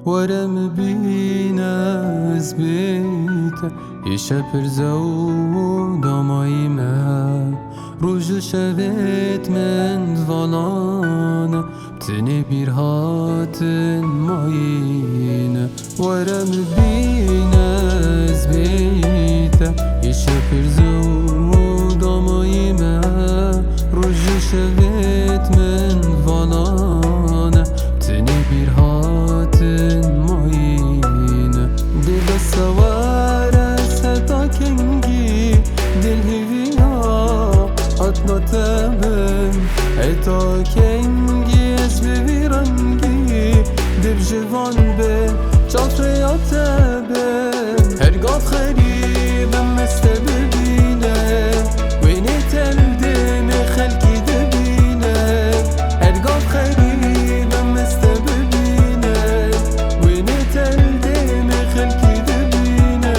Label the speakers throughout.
Speaker 1: ورم بینز بیت یشپر زو دامایمه روز شویت من زوالان بتنی بیر هاتن ماین ورم بینز بیت یشپر زو دامایمه روز شویت من زوالان بتنی بیر هاتن ماین دل سوار ستا کنگی دل هیویا اتنا تبن اتا کنگی اسم ویرنگی دل جوان به چطر تبن هرگاه خریبم مست ببینه وینی تل دم خلکی دبینه هرگاه خریبم مست ببینه وینی تل دم خلکی دبینه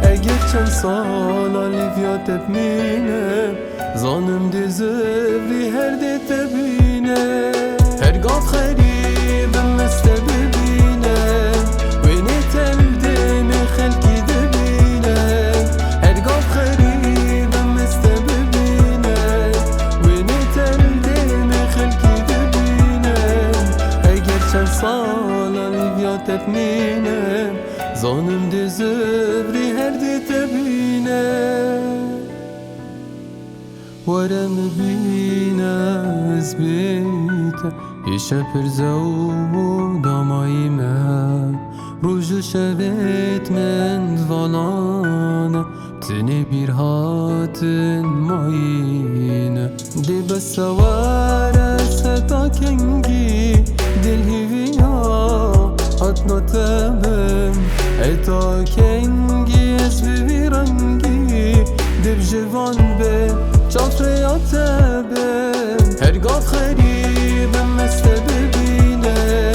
Speaker 1: اگر چند سال لیویا تبمینه زانم دی زبری هر دی تبینه هرگاه خریبم مست ببینه وینی تل دم خلکی دبینه هرگاه خریبم مست ببینه وینی تل دم خلکی دبینه اگر چند سال لیویا تبمینه زانم دی زبری هر دی تبینه ورم بینز بیت یشپر زو دامایمه روز شویت من زوالان بتنی بیر هاتن ماین دی بسوار ستا کنگی دل هیویا اتنا تبن اتا کنگی اسم ویرنگی دل جوان به چطر تبن هرگاه خریبم مست ببینه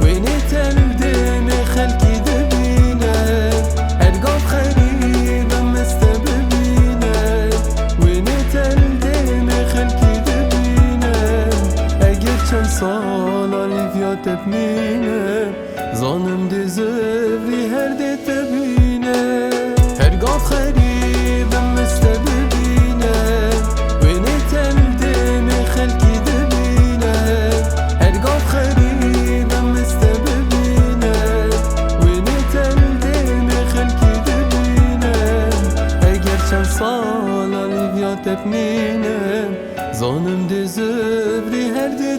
Speaker 1: وینی تل دم خلکی دبینه هرگاه خریبم مست ببینه وینی تل دم خلکی دبینه اگر چند سال لیویا تبمینه زانم دی زبری هر دی تبینه هرگاه خریبم مست ببینه وینی تل دم خلکی دبینه هرگاه خریبم مست ببینه وینی تل دم خلکی دبینه اگر چند سال لیویا تبمینه زانم دی زبری هر دی